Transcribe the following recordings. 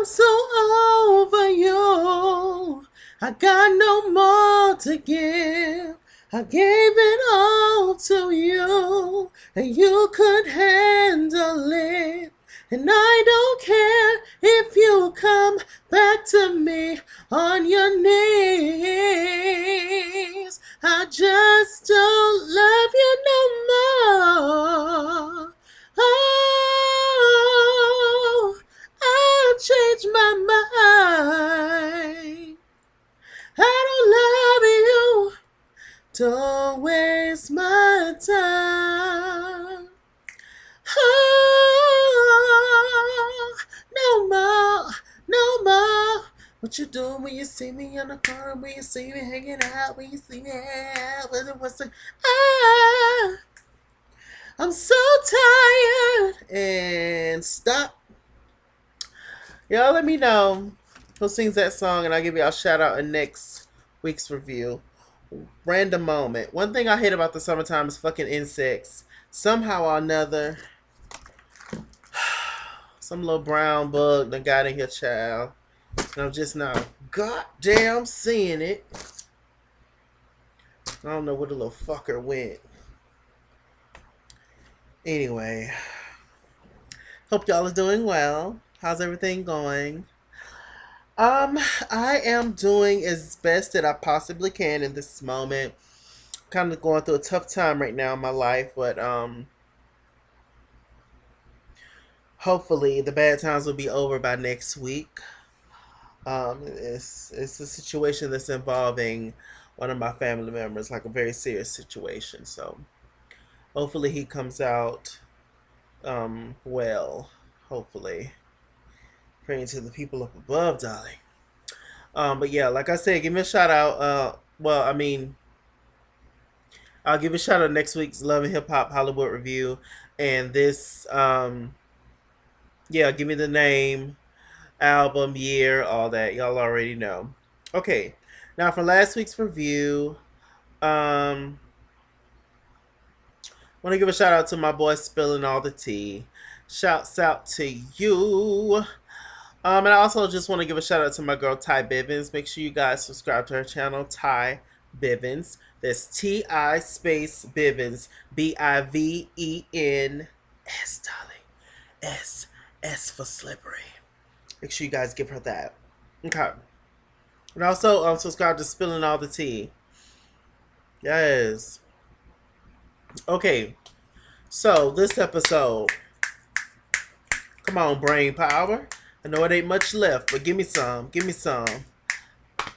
I'm so over you. I got no more to give. I gave it all to you, and you could handle it. And I don't care if you come back to me on your knees. I just don't love you no more. Oh, I changed my mind. I don't love you. Don't waste my time. Oh, no more, no more. What you do when you see me in the corner, when you see me hanging out, when you see me out, ah, I'm so tired. And stop. Y'all let me know who sings that song, and I'll give y'all a shout out in next week's review. Random moment. One thing I hate about the summertime is fucking insects. Somehow or another, some little brown bug that got in here, child. And I'm just now goddamn seeing it. I don't know where the little fucker went. Anyway, hope y'all are doing well. How's everything going? I am doing as best that I possibly can in this moment. Kind of going through a tough time right now in my life, but hopefully the bad times will be over by next week. It's a situation that's involving one of my family members, like a very serious situation. So hopefully he comes out well. Hopefully, praying to the people up above, darling. But yeah, like I said, give me a shout out. I'll give a shout out next week's Love and Hip Hop Hollywood review, and this give me the name, album, year, all that. Y'all already know. Okay, now for last week's review, want to give a shout out to my boy Spilling All the Tea. Shouts out to you. And I also just want to give a shout out to my girl Ty Bivens. Make sure you guys subscribe to her channel, Ty Bivens. That's T-I space Bivens. B-I-V-E-N-S, darling. S for slippery. Make sure you guys give her that. Okay. And also subscribe to Spilling All the Tea. Yes. Okay. So this episode. Come on, brain power. I know it ain't much left, but give me some. Give me some.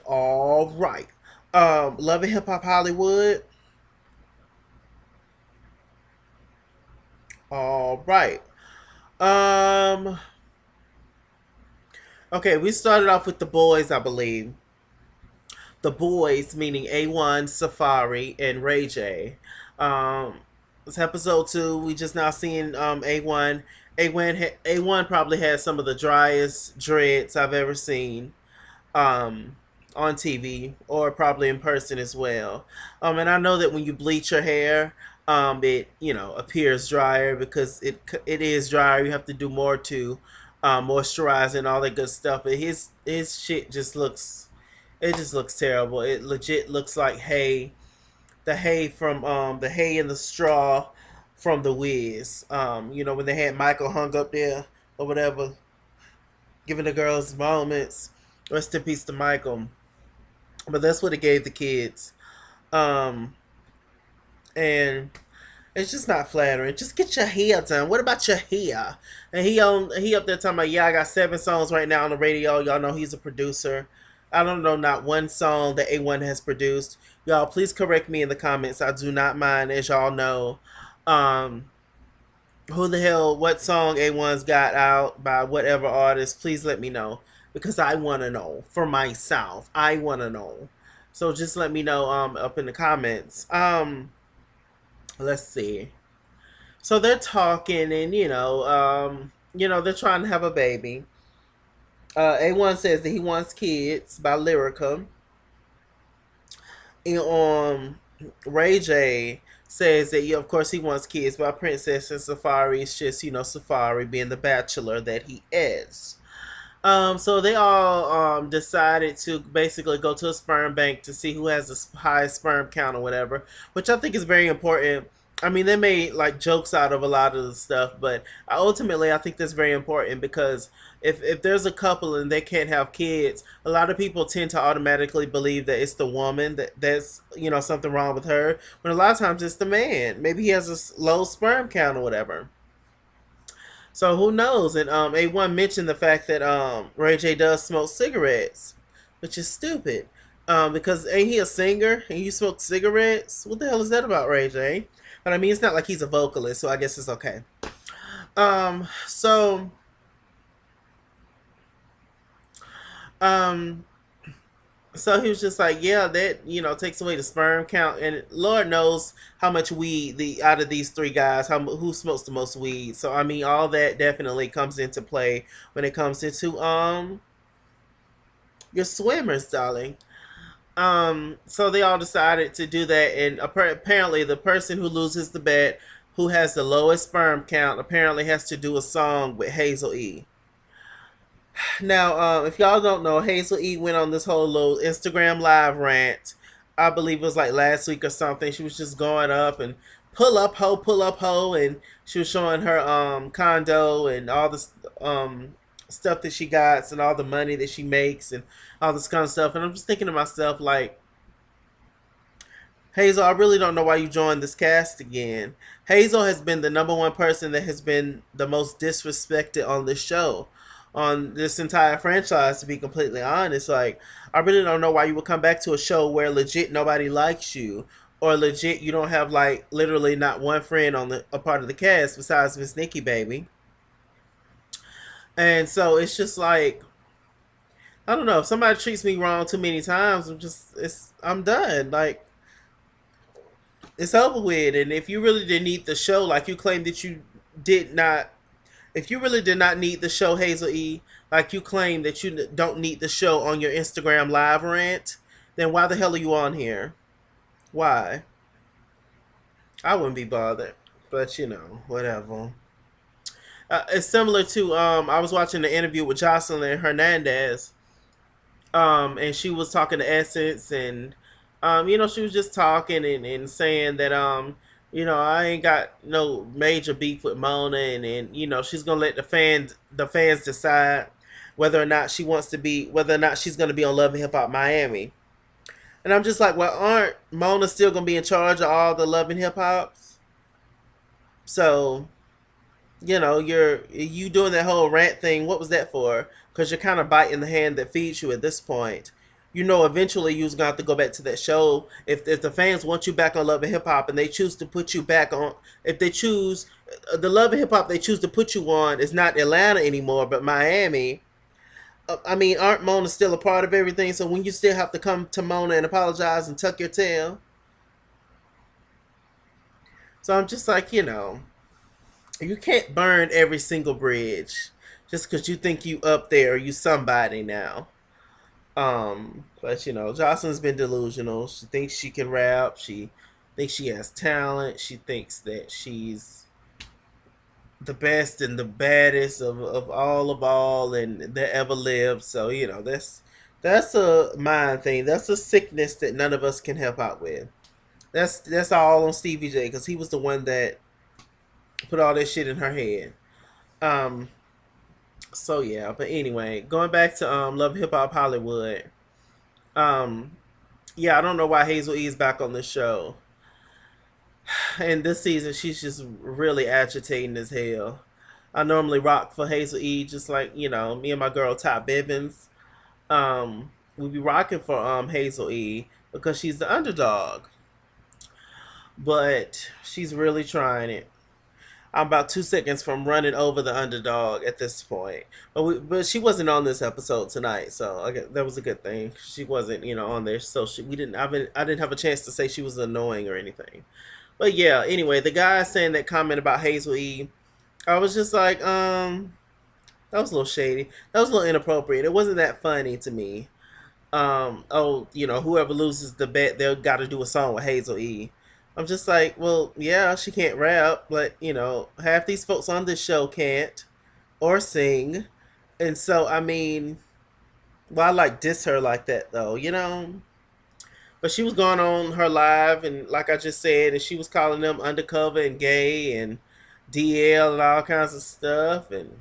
All right. Love and Hip Hop Hollywood. All right. Okay, we started off with the boys, I believe. The boys, meaning A1, Safari, and Ray J. It's episode 2. We just now seeing A1. A1 probably has some of the driest dreads I've ever seen on TV, or probably in person as well. And I know that when you bleach your hair, it appears drier because it is drier. You have to do more to moisturize and all that good stuff. But his shit just looks terrible. It legit looks like hay, the hay from the hay in the straw from the Wiz. When they had Michael hung up there or whatever, giving the girls moments. Rest in peace to Michael. But that's what it gave the kids. And it's just not flattering. Just get your hair done. What about your hair? And he up there talking about, I got 7 songs right now on the radio. Y'all know he's a producer. I don't know not one song that A1 has produced. Y'all, please correct me in the comments. I do not mind, as y'all know. What song A1's got out by whatever artist, please let me know, because I want to know for myself. I want to know. So just let me know up in the comments. Let's see. So they're talking, and they're trying to have a baby. A1 says that he wants kids by Lyrica. And Ray J says that, of course, he wants kids by Princess, and Safari is just, Safari being the bachelor that he is. So they all decided to basically go to a sperm bank to see who has the highest sperm count or whatever, which I think is very important. I mean, they made like jokes out of a lot of the stuff, but ultimately, I think that's very important because if there's a couple and they can't have kids, a lot of people tend to automatically believe that it's the woman that's something wrong with her, when a lot of times it's the man. Maybe he has a low sperm count or whatever. So who knows? And A1 mentioned the fact that Ray J does smoke cigarettes, which is stupid. Because ain't he a singer and you smoke cigarettes? What the hell is that about, Ray J? But I mean, it's not like he's a vocalist, so I guess it's okay. Um, so um, so he was just like, yeah, that takes away the sperm count, and Lord knows how much weed the out of these three guys, who smokes the most weed. So I mean, all that definitely comes into play when it comes into your swimmers, darling. So they all decided to do that, and apparently the person who loses the bet, who has the lowest sperm count, apparently has to do a song with Hazel-E. Now, if y'all don't know, Hazel-E went on this whole little Instagram live rant. I believe it was like last week or something. She was just going up and pull up ho, and she was showing her condo and all this stuff that she got and all the money that she makes and all this kind of stuff. And I'm just thinking to myself, like, Hazel, I really don't know why you joined this cast again. Hazel has been the number one person that has been the most disrespected on this show, on this entire franchise, to be completely honest. Like, I really don't know why you would come back to a show where legit nobody likes you, or legit you don't have, like, literally not one friend on a part of the cast besides Miss Nikki, baby. And so it's just like, I don't know, if somebody treats me wrong too many times, I'm done. Like, it's over with. And if you really didn't need the show, like you claim that you did not, if you really did not need the show, Hazel-E, like you claim that you don't need the show on your Instagram live rant, then why the hell are you on here? Why? I wouldn't be bothered. But whatever. It's similar to I was watching the interview with Jocelyn Hernandez, and she was talking to Essence, and she was just talking and saying that I ain't got no major beef with Mona, and she's gonna let the fans decide whether or not she's gonna be on Love and Hip Hop Miami. And I'm just like, well, aren't Mona still gonna be in charge of all the Love and Hip Hops? So you doing that whole rant thing. What was that for? Because you're kind of biting the hand that feeds you at this point. Eventually you're gonna have to go back to that show. If the fans want you back on Love and Hip Hop, and they choose to put you back on, if they choose the Love and Hip Hop they choose to put you on is not Atlanta anymore, but Miami. I mean, aren't Mona still a part of everything? So when you still have to come to Mona and apologize and tuck your tail, so I'm just like, you can't burn every single bridge just because you think you up there or you somebody now. But Jocelyn's been delusional. She thinks she can rap. She thinks she has talent. She thinks that she's the best and the baddest of all and that ever lived. So that's a mind thing. That's a sickness that none of us can help out with. That's all on Stevie J, because he was the one that put all that shit in her head. Um, so yeah, but anyway, going back to Love Hip Hop Hollywood. Um, yeah, I don't know why Hazel-E is back on the show, and this season she's just really agitating as hell. I normally rock for Hazel-E, just like me and my girl Ty Bibbins. We be rocking for Hazel-E because she's the underdog, but she's really trying it. I'm about 2 seconds from running over the underdog at this point. But she wasn't on this episode tonight, so that was a good thing. She wasn't on there, so I didn't have a chance to say she was annoying or anything. But yeah, anyway, the guy saying that comment about Hazel-E, I was just like, that was a little shady. That was a little inappropriate. It wasn't that funny to me. Oh, whoever loses the bet, they'll got to do a song with Hazel-E. I'm just like, well, yeah, she can't rap, but half these folks on this show can't or sing. And so, I mean, well, I like diss her like that though, you know. But she was going on her live, and like I just said, and she was calling them undercover and gay and DL and all kinds of stuff. And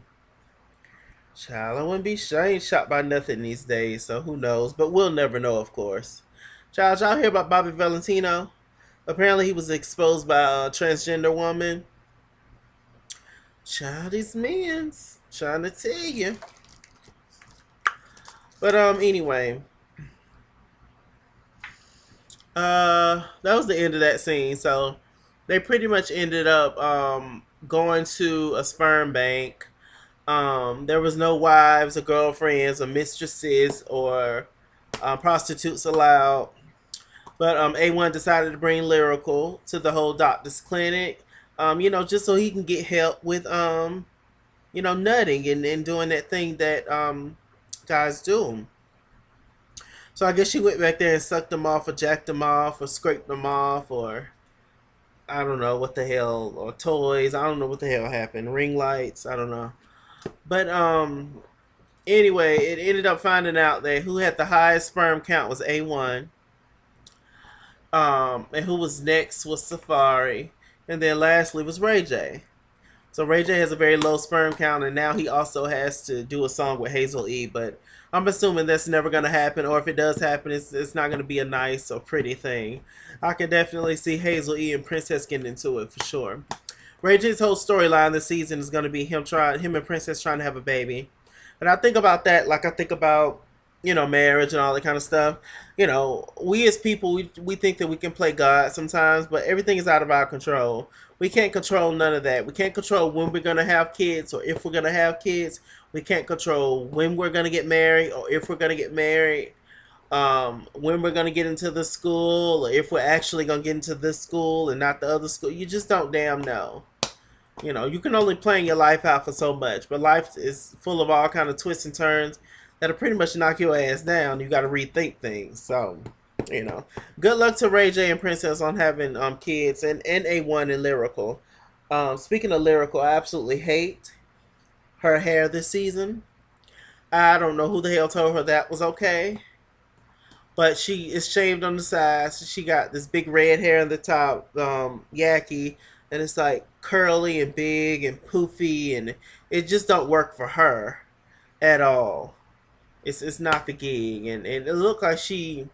child, I wouldn't be ain't shot by nothing these days, so who knows? But we'll never know, of course. Child, y'all hear about Bobby Valentino? Apparently, he was exposed by a transgender woman. Child, these men's trying to tell you. But anyway, that was the end of that scene. So they pretty much ended up going to a sperm bank. There was no wives or girlfriends or mistresses or prostitutes allowed. But A1 decided to bring Lyrical to the whole doctor's clinic, just so he can get help with, nutting and doing that thing that guys do. So I guess she went back there and sucked them off or jacked them off or scraped them off or I don't know what the hell, or toys. I don't know what the hell happened. Ring lights. I don't know. But anyway, it ended up finding out that who had the highest sperm count was A1. And who was next was Safari. And then lastly was Ray J. So Ray J has a very low sperm count, and now he also has to do a song with Hazel-E. But I'm assuming that's never going to happen, or if it does happen, it's not going to be a nice or pretty thing. I can definitely see Hazel-E and Princess getting into it for sure. Ray J's whole storyline this season is going to be him and Princess trying to have a baby. And I think about that like I think about, marriage and all that kind of stuff. We as people, we think that we can play God sometimes, but everything is out of our control. We can't control none of that. We can't control when we're going to have kids or if we're going to have kids. We can't control when we're going to get married or if we're going to get married. When we're going to get into the school or if we're actually going to get into this school and not the other school. You just don't damn know. You can only plan your life out for so much, but life is full of all kind of twists and turns that'll pretty much knock your ass down. You got to rethink things. So, good luck to Ray J and Princess on having kids and A1 and Lyrical. Speaking of Lyrical, I absolutely hate her hair this season. I don't know who the hell told her that was okay. But she is shaved on the sides. She got this big red hair on the top, yaki, and it's like curly and big and poofy, and it just don't work for her at all. It's not the gig, and it looked like I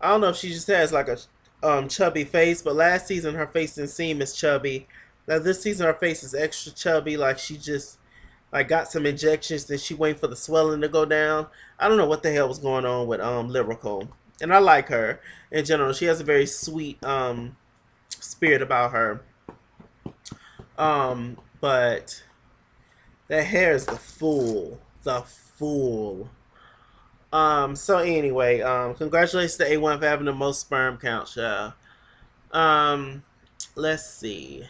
don't know if she just has like a chubby face, but last season her face didn't seem as chubby. Now this season her face is extra chubby, like she just like got some injections that she waiting for the swelling to go down. I don't know what the hell was going on with Lyrical. And I like her in general. She has a very sweet spirit about her. But that hair is the fool. The fool. So anyway, congratulations to A1 for having the most sperm count, y'all. Let's see.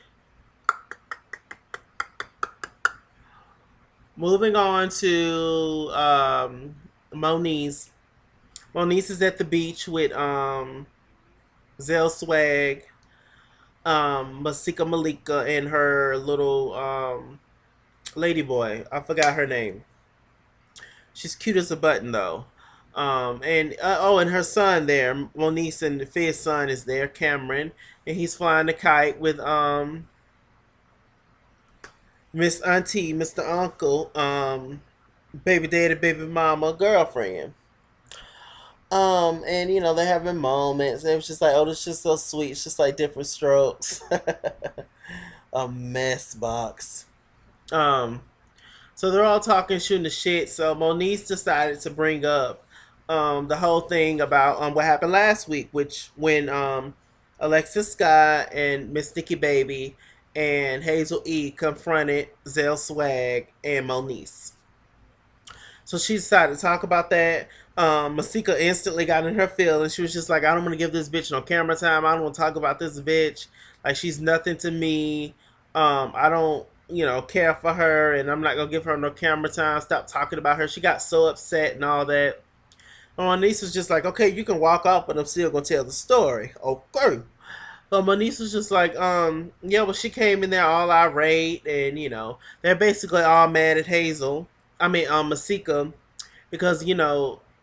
Moving on to Moniece. Moniece is at the beach with Zell Swag, Masika Malika, and her little lady boy. I forgot her name. She's cute as a button though. And her son there, Moniece and Fiz's son is there, Cameron, and he's flying the kite with Miss Auntie, Mr. Uncle, baby daddy, baby mama, girlfriend. And they're having moments. It was just like, oh, this is just so sweet. It's just like different strokes. A mess box. Um, so they're all talking, shooting the shit. So Moniece decided to bring up the whole thing about what happened last week, which when Alexis Scott and Miss Nikki Baby and Hazel-E confronted Zell Swag and Moniece. So she decided to talk about that. Masika instantly got in her feelings. She was just like, I don't want to give this bitch no camera time. I don't want to talk about this bitch. Like, she's nothing to me. I don't, care for her, and I'm not going to give her no camera time. Stop talking about her. She got so upset and all that. My niece was just like, okay, you can walk off, but I'm still going to tell the story. Okay. But my niece was just like, yeah, well, she came in there all irate, and, they're basically all mad at Hazel. Masika, because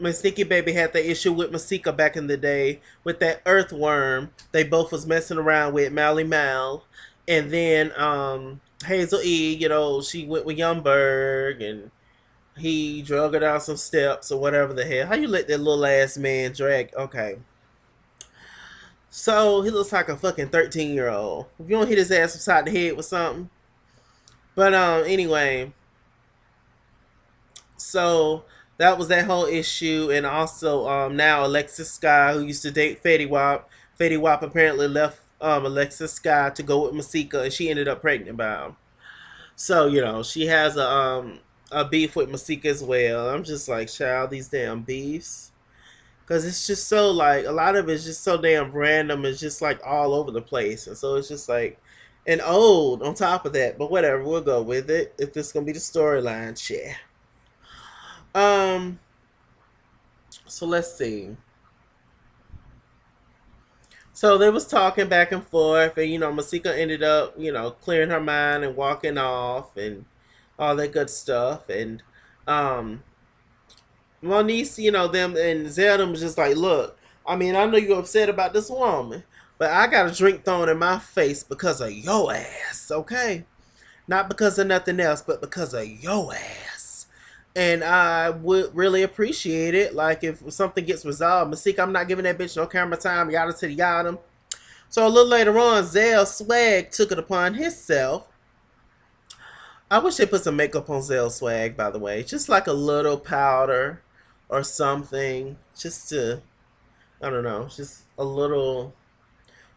Miss Nikki Baby had the issue with Masika back in the day with that earthworm. They both was messing around with Mally Mal, and then Hazel-E, she went with Youngberg, and he drug her down some steps or whatever the hell. How you let that little ass man drag? Okay, so he looks like a fucking 13-year-old. If you don't hit his ass upside the head with something, but anyway. So that was that whole issue, and also now Alexis Sky, who used to date Fetty Wap apparently left Alexis Sky to go with Masika, and she ended up pregnant by him. So she has a beef with Masika as well. I'm just like, child, these damn beefs, because it's just so like a lot of it's just so damn random. It's just like all over the place, and so it's just like and old on top of that. But whatever, we'll go with it if this gonna be the storyline. Shit. Um, so let's see. So they was talking back and forth, and Masika ended up, clearing her mind and walking off and all that good stuff. And um, Moniece, them and Zelda was just like, look, I mean, I know you're upset about this woman, but I got a drink thrown in my face because of your ass, okay? Not because of nothing else, but because of your ass. And I would really appreciate it. Like if something gets resolved, Masika, I'm not giving that bitch no camera time, yada to the yada. So a little later on, Zell Swag took it upon himself. I wish they put some makeup on Zell Swag, by the way. Just like a little powder or something. Just to, I don't know, just a little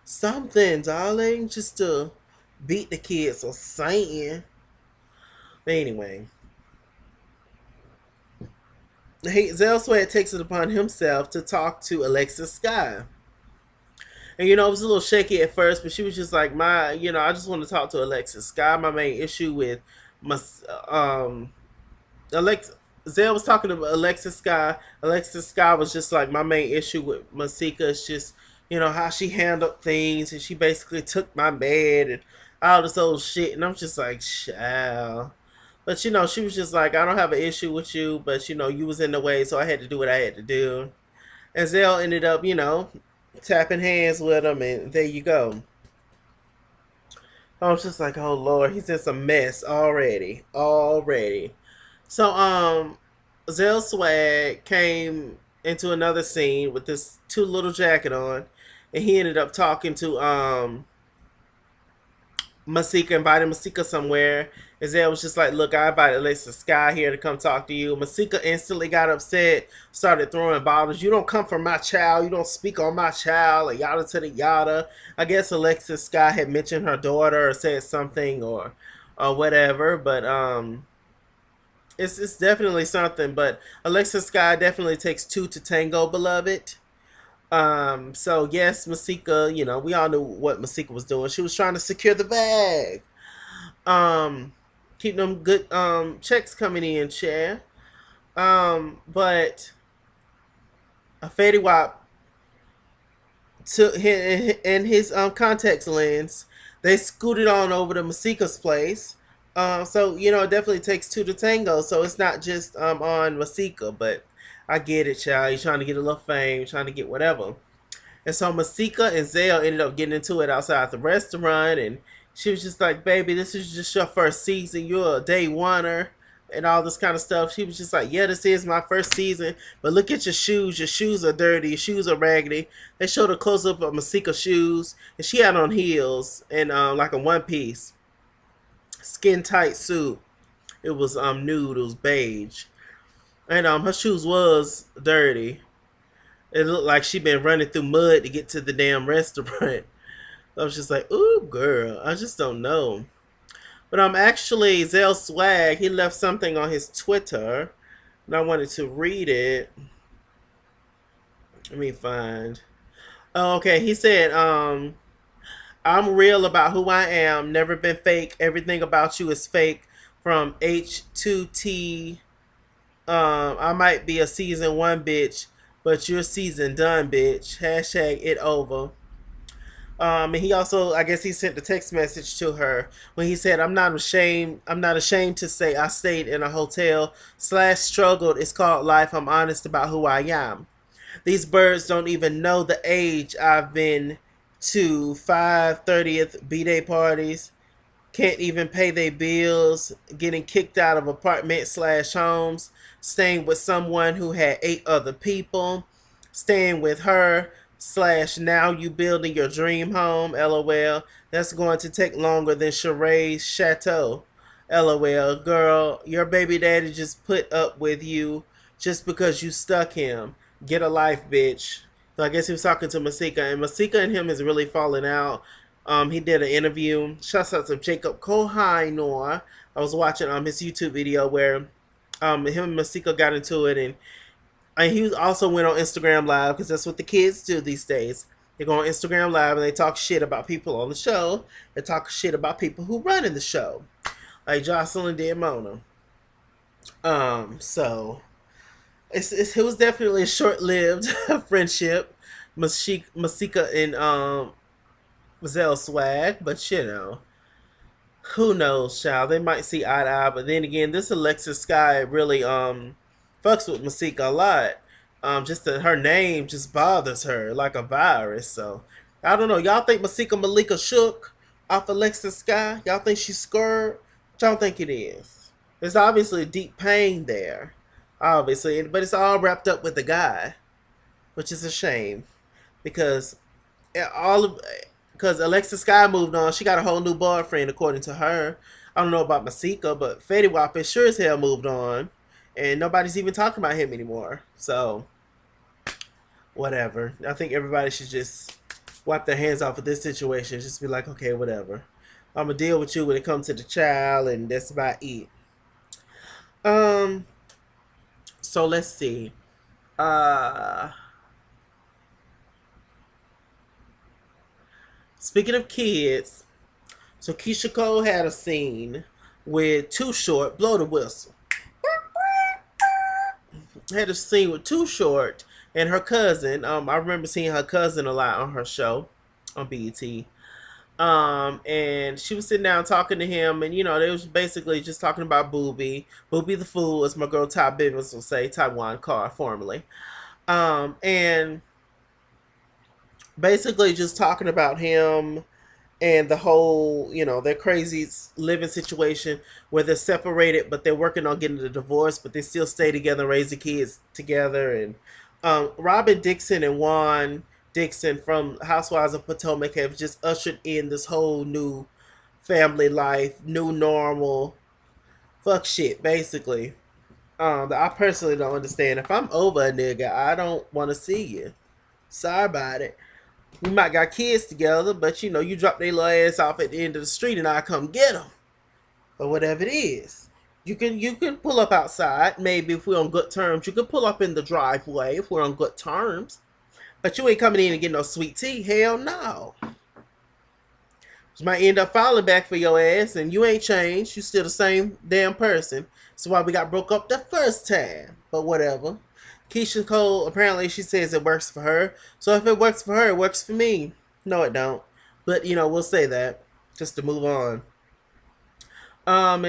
something, darling. Just to beat the kids or something. But anyway, Zell Swag takes it upon himself to talk to Alexis Sky. And it was a little shaky at first, but she was just like, I just want to talk to Alexis Sky. My main issue with my Alex Zell was talking to Alexis Sky. Alexis Sky was just like, my main issue with Masika is just, how she handled things, and she basically took my bed and all this old shit. And I'm just like, child. But she was just like, I don't have an issue with you, but you was in the way, so I had to do what I had to do. And Zell ended up, tapping hands with him, and there you go. I was just like, oh Lord, he's in some mess already. Already. So Zell Swag came into another scene with this too little jacket on, and he ended up talking to Masika, invited Masika somewhere. Zell was just like, look, I invited Alexis Sky here to come talk to you. Masika instantly got upset, started throwing bottles. You don't come from my child. You don't speak on my child, or yada to the yada. I guess Alexis Sky had mentioned her daughter or said something or whatever, but it's definitely something. But Alexis Sky definitely takes two to tango, beloved. So yes, Masika, we all knew what Masika was doing. She was trying to secure the bag. Um, Keep them good checks coming in, Cher. But a Fetty Wap took in his contact lens. They scooted on over to Masika's place. So it definitely takes two to tango. So it's not just on Masika, but I get it, child. You're trying to get a little fame, trying to get whatever. And so Masika and Zell ended up getting into it outside the restaurant, and she was just like, baby, this is just your first season. You're a day oneer and all this kind of stuff. She was just like, yeah, this is my first season, but look at your shoes. Your shoes are dirty. Your shoes are raggedy. They showed a close-up of Masika's shoes, and she had on heels and like a one-piece, skin-tight suit. It was nude. It was beige. And her shoes was dirty. It looked like she'd been running through mud to get to the damn restaurant. I was just like, ooh, girl, I just don't know. But actually, Zell Swag, he left something on his Twitter, and I wanted to read it. Let me find. Oh, okay, he said, I'm real about who I am, never been fake. Everything about you is fake. From H2T, I might be a season one bitch, but you're season done, bitch. Hashtag it over. And he also, I guess, he sent a text message to her when he said, "I'm not ashamed. I'm not ashamed to say I stayed in a hotel slash struggled. It's called life. I'm honest about who I am. These birds don't even know the age I've been to 5/30th b-day parties, can't even pay their bills, getting kicked out of apartment slash homes, staying with someone who had 8 other people, staying with her slash now you building your dream home, lol. That's going to take longer than Sheree's chateau, lol. Girl, your baby daddy just put up with you just because you stuck him. Get a life, bitch." So I guess he was talking to Masika, and Masika and him is really falling out. He did an interview. Shouts out to Jacob Kohinoor. I was watching his YouTube video where him and Masika got into it, and he also went on Instagram Live because that's what the kids do these days. They go on Instagram Live and they talk shit about people on the show. They talk shit about people who run in the show, like Jocelyn did Mona. So it was definitely a short-lived friendship. Masika and Zell Swag, but who knows, child? They might see eye to eye, but then again, this Alexis Sky really fucks with Masika a lot. Just that her name just bothers her like a virus. So I don't know. Y'all think Masika Malika shook off Alexis Sky? Y'all think she's scared? What y'all think it is? There's obviously deep pain there, obviously, but it's all wrapped up with the guy, which is a shame because all of because Alexis Sky moved on. She got a whole new boyfriend, according to her. I don't know about Masika, but Fetty Wap is sure as hell moved on, and nobody's even talking about him anymore. So, whatever. I think everybody should just wipe their hands off of this situation. Just be like, okay, whatever. I'm gonna deal with you when it comes to the child, and that's about it. Um. So let's see. Uh. Speaking of kids, so Keisha Cole had a scene with Too Short, blow the whistle. Had a scene with Too Short and her cousin. I remember seeing her cousin a lot on her show on BET. And she was sitting down talking to him, and they was basically just talking about Booby. Booby the Fool, as my girl Ty Bibbins will say, Taiwan Carr formerly. And basically just talking about him and the whole, their crazy living situation where they're separated, but they're working on getting a divorce, but they still stay together and raise the kids together. And Robin Dixon and Juan Dixon from Housewives of Potomac have just ushered in this whole new family life, new normal, fuck shit, basically. That I personally don't understand. If I'm over a nigga, I don't want to see you. Sorry about it. We might got kids together, but you drop their little ass off at the end of the street and I come get them. Or whatever it is. You can pull up outside, maybe if we're on good terms. You can pull up in the driveway if we're on good terms. But you ain't coming in and getting no sweet tea. Hell no. You might end up falling back for your ass, and you ain't changed. You still the same damn person. That's why we got broke up the first time. But whatever. Keisha Cole, apparently she says it works for her. So if it works for her, it works for me. No, it don't. But, we'll say that just to move on. And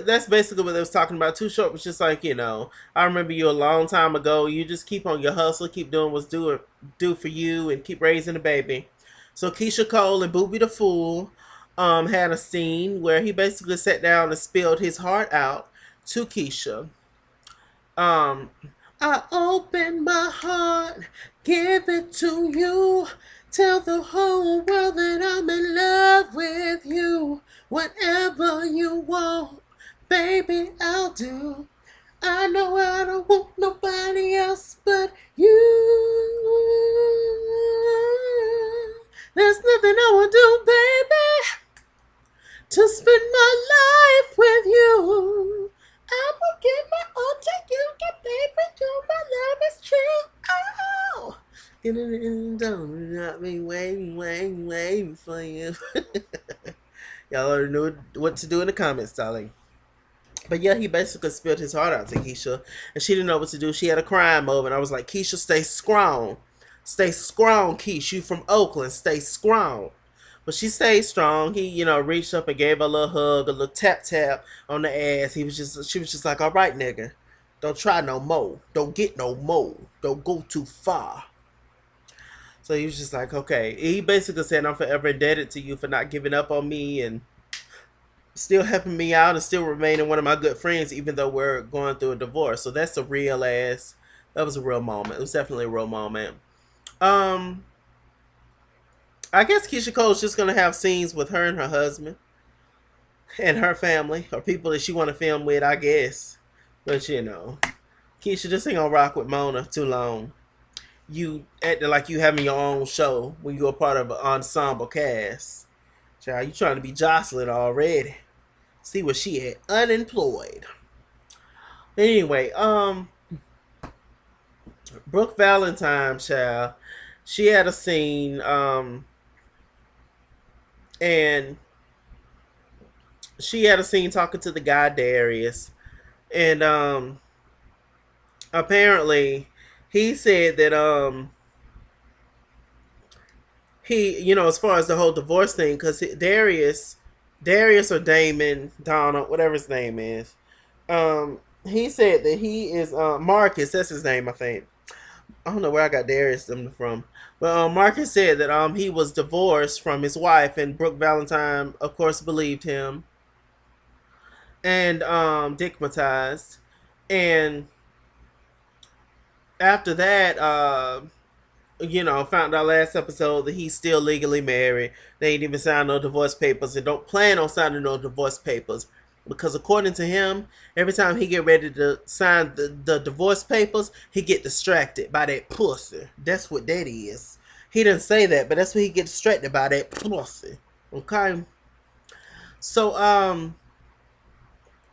that's basically what they was talking about. Too Short was just like, I remember you a long time ago. You just keep on your hustle, keep doing what's do for you, and keep raising the baby. So Keisha Cole and Booby the Fool had a scene where he basically sat down and spilled his heart out to Keisha. Um, I open my heart, give it to you. Tell the whole world that I'm in love with you. Whatever you want, baby, I'll do. I know I don't want nobody else but you. There's nothing I will do, baby, to spend my life with you. I will give my all to you, get baby, you, my love is true. Oh, don't not be waiting for you. Y'all already know what to do in the comments, darling. But yeah, he basically spilled his heart out to Keisha, and she didn't know what to do. She had a crying moment. I was like, Keisha, stay strong. Stay strong, Keish. You from Oakland. Stay strong. But she stayed strong. He, reached up and gave her a little hug, a little tap tap on the ass. She was just like, all right, nigga. Don't try no more. Don't get no more. Don't go too far. So he was just like, okay. He basically said, I'm forever indebted to you for not giving up on me and still helping me out and still remaining one of my good friends, even though we're going through a divorce. So that's a real ass. That was a real moment. It was definitely a real moment. Um, I guess Keisha Cole's just gonna have scenes with her and her husband and her family or people that she want to film with. I guess, but Keisha just ain't gonna rock with Mona too long. You acting like you having your own show when you're a part of an ensemble cast. Child, you trying to be Jocelyn already. See where she at, unemployed. Anyway, Brooke Valentine, child, she had a scene, and she had a scene talking to the guy Darius, and apparently he said that he, as far as the whole divorce thing, because Darius or Damon, Donald, whatever his name is, he said that he is Marcus. That's his name, I think. I don't know where I got Darius from, but Marcus said that he was divorced from his wife, and Brooke Valentine, of course, believed him and digmatized, and after that, found out last episode that he's still legally married. They ain't even signed no divorce papers and don't plan on signing no divorce papers. Because according to him, every time he get ready to sign the divorce papers, he get distracted by that pussy. That's what that is. He didn't say that, but that's what he get distracted by, that pussy. Okay? So,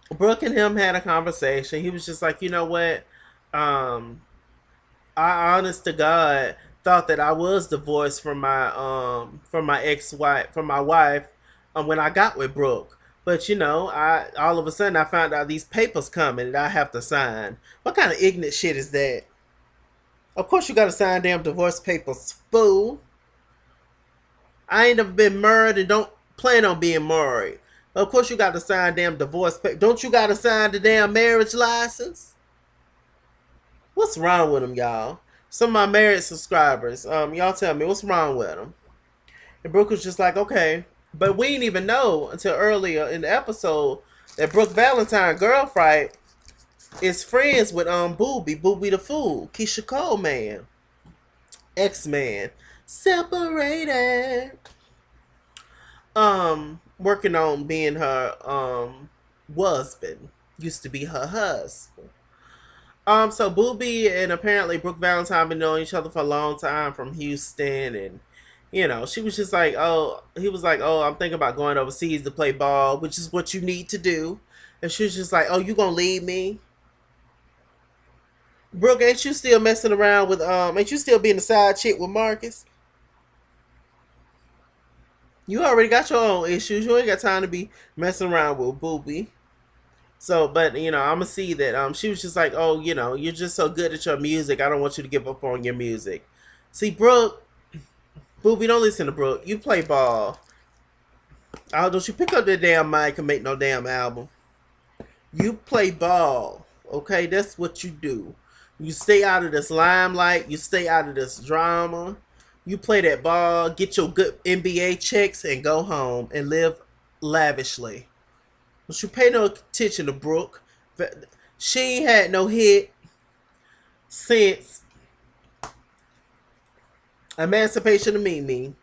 Brooke and him had a conversation. He was just like, you know what? Um, I honest to God thought that I was divorced from my ex wife from my wife when I got with Brooke. But I all of a sudden I found out these papers coming that I have to sign. What kind of ignorant shit is that? Of course you gotta sign damn divorce papers, fool. I ain't never been married and don't plan on being married. Of course you gotta sign damn divorce papers. Don't you gotta sign the damn marriage license? What's wrong with them, y'all? Some of my married subscribers, y'all tell me what's wrong with them. And Brooke was just like, okay, but we didn't even know until earlier in the episode that Brooke Valentine girlfriend is friends with Booby the Fool, Keisha Cole man, X-Man, separated, working on being her husband, used to be her husband. So Booby and apparently Brooke Valentine been knowing each other for a long time from Houston, and she was just like, oh, he was like, oh, I'm thinking about going overseas to play ball, which is what you need to do. And she was just like, oh, you gonna leave me? Brooke, ain't you still messing around with ain't you still being a side chick with Marcus? You already got your own issues. You ain't got time to be messing around with Booby. So, but I'm gonna see that she was just like, oh, you're just so good at your music. I don't want you to give up on your music. See, Brooke, Booby, don't listen to Brooke. You play ball. Oh, don't you pick up that damn mic and make no damn album. You play ball. Okay, that's what you do. You stay out of this limelight. You stay out of this drama. You play that ball, get your good NBA checks, and go home and live lavishly. Don't you pay no attention to Brooke. She ain't had no hit since Emancipation of Mimi.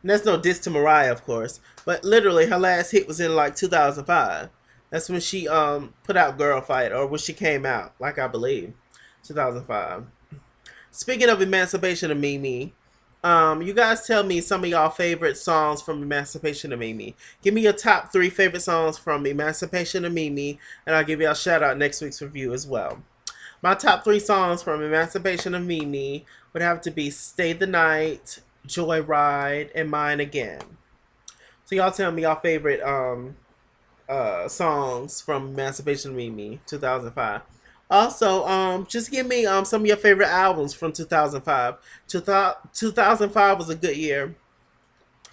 And that's no diss to Mariah, of course. But literally, her last hit was in like 2005. That's when she put out Girl Fight, or when she came out, like I believe, 2005. Speaking of Emancipation of Mimi, you guys tell me some of y'all favorite songs from Emancipation of Mimi. Give me your top 3 favorite songs from Emancipation of Mimi, and I'll give y'all a shout out next week's review as well. My top 3 songs from Emancipation of Mimi would have to be Stay the Night, Joyride, and Mine Again. So y'all tell me y'all favorite songs from Emancipation of Mimi, 2005. Also, just give me some of your favorite albums from 2005. 2005 was a good year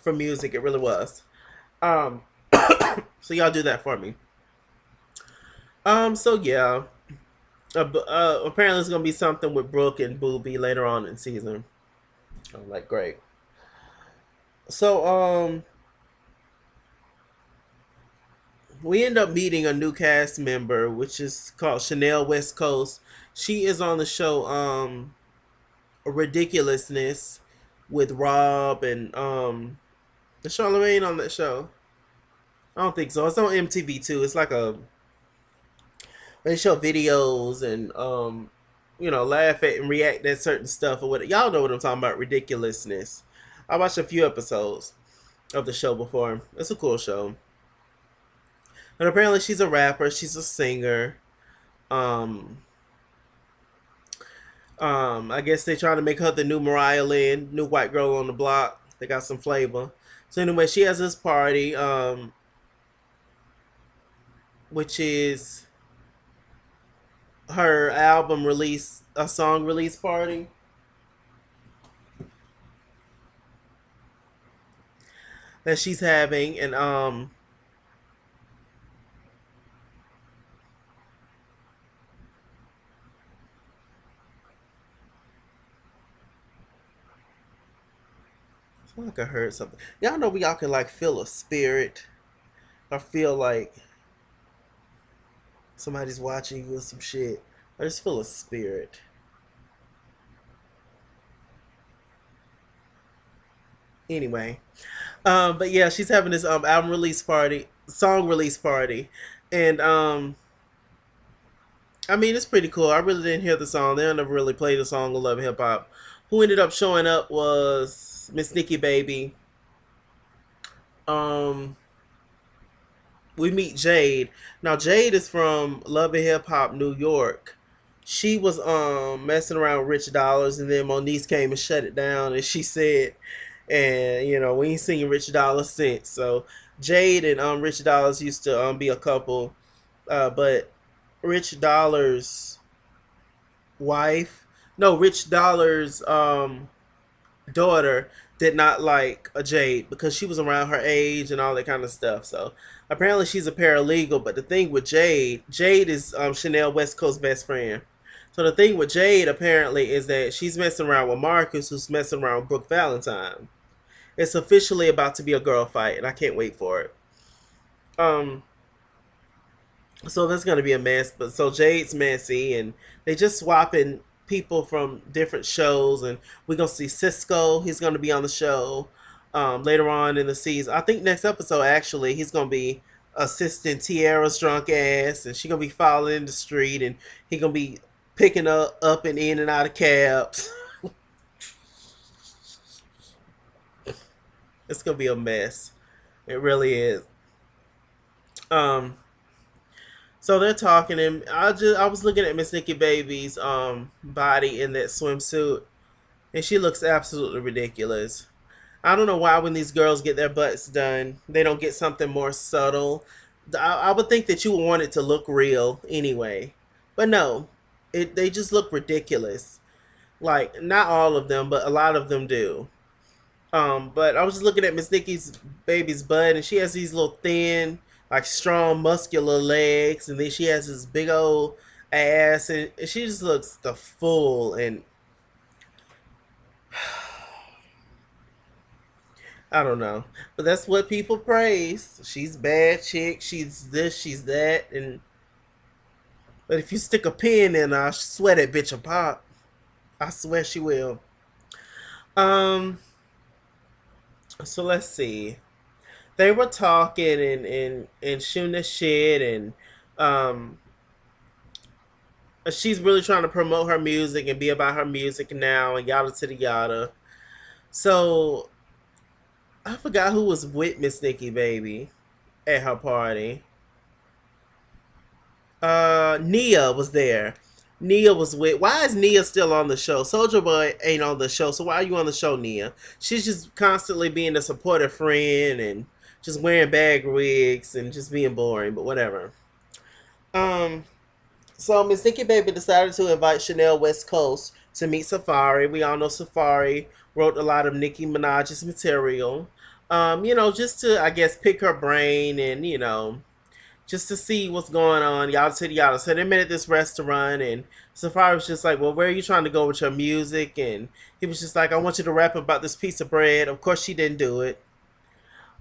for music. It really was. Um, so y'all do that for me. So yeah. Apparently it's gonna be something with Brooke and Booby later on in season. I'm like, great. So we end up meeting a new cast member, which is called Chanel West Coast. She is on the show Ridiculousness with Rob and is Charlemagne on that show? I don't think so. It's on MTV too. It's like a they show videos and laugh at and react at certain stuff or what. Y'all know what I'm talking about. Ridiculousness. I watched a few episodes of the show before. It's a cool show. And apparently she's a rapper. She's a singer. Um, I guess they trying to make her the new Mariah Lynn, new white girl on the block. They got some flavor. So anyway, she has this party, which is her album release, a song release party that she's having, and I feel like I heard something. Y'all know we all can like feel a spirit, or feel like somebody's watching you or some shit. I just feel a spirit. Anyway, but yeah, she's having this album release party, song release party, and I mean it's pretty cool. I really didn't hear the song. They never really played the song on Love and Hip Hop. Who ended up showing up was Miss Nikki Baby. Um, we meet Jade. Now Jade is from Love and Hip Hop New York. She was messing around with Rich Dollars, and then Moniece came and shut it down, and she said, and we ain't seen Rich Dollars since. So Jade and Rich Dollars used to be a couple, but Rich Dollars' wife, no, Rich Dollars' daughter did not like a Jade because she was around her age and all that kind of stuff. So apparently she's a paralegal. But the thing with Jade, Jade is Chanel West Coast best friend. So the thing with Jade apparently is that she's messing around with Marcus, who's messing around with Brooke Valentine. It's officially about to be a girl fight, and I can't wait for it. Um, so that's gonna be a mess. But so Jade's messy, and they just swapping people from different shows, and we're gonna see Cisco. He's gonna be on the show later on in the season. I think next episode actually he's gonna be assisting Tiara's drunk ass, and she gonna be following in the street, and he gonna be picking up and in and out of cabs. It's gonna be a mess. It really is. Um, So they're talking, and I was looking at Miss Nikki Baby's body in that swimsuit, and she looks absolutely ridiculous. I don't know why when these girls get their butts done, they don't get something more subtle. I would think that you would want it to look real anyway, but no, they just look ridiculous. Like not all of them, but a lot of them do. But I was just looking at Miss Nikki's baby's butt, and she has these little thin, like strong, muscular legs, and then she has this big old ass, and she just looks the full. And I don't know, but that's what people praise. She's bad chick. She's this. She's that. And but if you stick a pin in her, I swear that bitch will pop. I swear she will. Um. So let's see. They were talking and shooting the shit, and um she's really trying to promote her music and be about her music now and yada to the yada. So I forgot who was with Miss Nikki Baby at her party. Nia was there. Nia was with. Why is Nia still on the show? Soldier Boy ain't on the show, so why are you on the show, Nia? She's just constantly being a supportive friend and just wearing bag wigs and just being boring, but whatever. Um, So Miss Nikki Baby decided to invite Chanel West Coast to meet Safari. We all know Safari wrote a lot of Nicki Minaj's material. Just to I guess pick her brain and just to see what's going on, yada yada yada. So they met at this restaurant, and Safari was just like, "Well, where are you trying to go with your music?" And he was just like, "I want you to rap about this piece of bread." Of course, she didn't do it.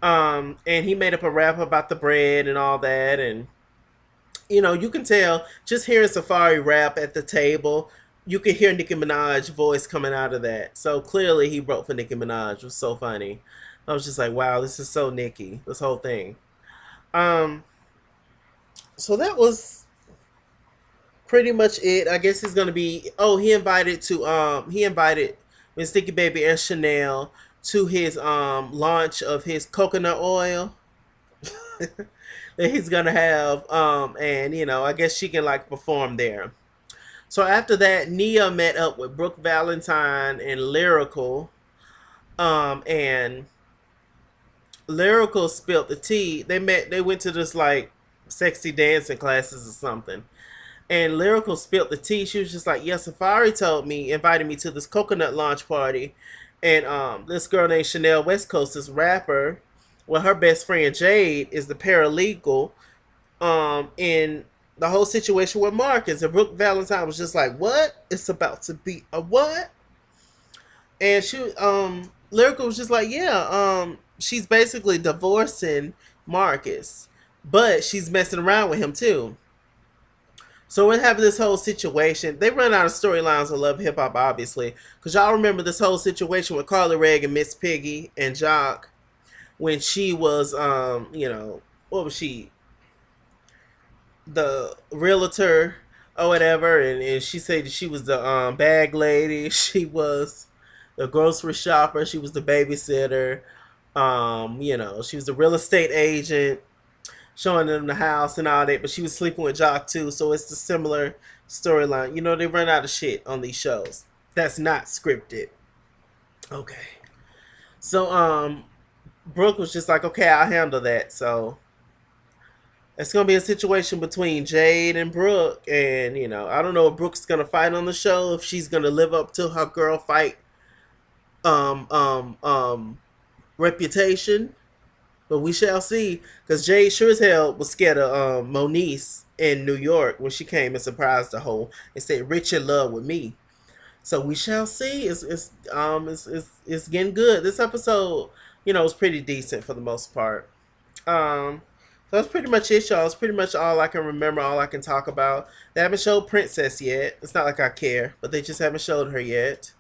And he made up a rap about the bread and all that, and you can tell just hearing Safari rap at the table, you could hear Nicki Minaj's voice coming out of that. So clearly, he wrote for Nicki Minaj. It was so funny. I was just like, "Wow, this is so Nicki." This whole thing. Um, so that was pretty much it. I guess he's gonna be. Oh, he invited Miss Sticky Baby and Chanel to his launch of his coconut oil that he's gonna have. And I guess she can like perform there. So after that, Nia met up with Brooke Valentine and Lyrical. And Lyrical spilled the tea. They went to this like sexy dancing classes or something. And Lyrical spilled the tea. She was just like, "Yeah, Safari invited me to this coconut launch party, and this girl named Chanel West Coast, this rapper, well, her best friend Jade is the paralegal, in the whole situation with Marcus." And Brooke Valentine was just like, "What? It's about to be a what?" And Lyrical was just like, "Yeah, she's basically divorcing Marcus, but she's messing around with him too." So we're having this whole situation. They run out of storylines of Love Hip Hop, obviously, because y'all remember this whole situation with Carly Rae and Miss Piggy and Jock when she was, what was she, the realtor or whatever, and she said she was the bag lady, she was the grocery shopper, she was the babysitter, she was the real estate agent showing them the house and all that, but she was sleeping with Jock too. So it's the similar storyline. They run out of shit on these shows. That's not scripted. Okay. So Brooke was just like, "Okay, I'll handle that." So it's gonna be a situation between Jade and Brooke, and I don't know if Brooke's gonna fight on the show, if she's gonna live up to her girl fight um um um reputation. But we shall see. Because Jade sure as hell was scared of Moniece in New York when she came and surprised the whole and said, "Rich in love with me." So we shall see. It's getting good. This episode, was pretty decent for the most part. So that's pretty much it, y'all. It's pretty much all I can remember, all I can talk about. They haven't showed Princess yet. It's not like I care, but they just haven't showed her yet.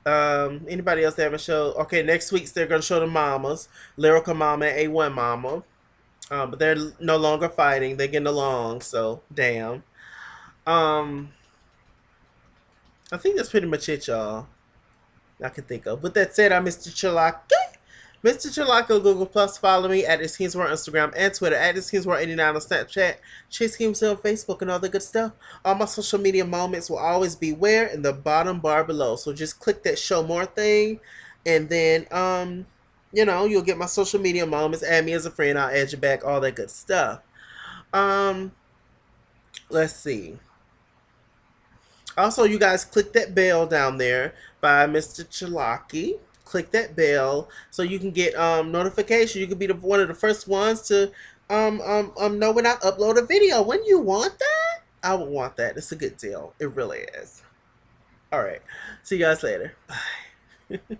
Anybody else they haven't showed? Okay, next week's they're gonna show the mamas, Lyrical Mama and A1 Mama. But they're no longer fighting. They're getting along. So damn. Um, I think that's pretty much it, y'all. I can think of. With that said, I'm Mr. Chalaka. Mr. Chalaka, Google Plus. Follow me at ITSKINGWORLD, Instagram and Twitter at ITSKINGWORLD89 on Snapchat. Chase Games on Facebook and all the good stuff. All my social media moments will always be where in the bottom bar below. So just click that show more thing, and then you'll get my social media moments. Add me as a friend. I'll add you back. All that good stuff. Um, let's see. Also, you guys click that bell down there by Mr. Chalaki. Click that bell so you can get notification. You can be one of the first ones to know when I upload a video. When you want that, I would want that. It's a good deal. It really is. All right. See you guys later. Bye.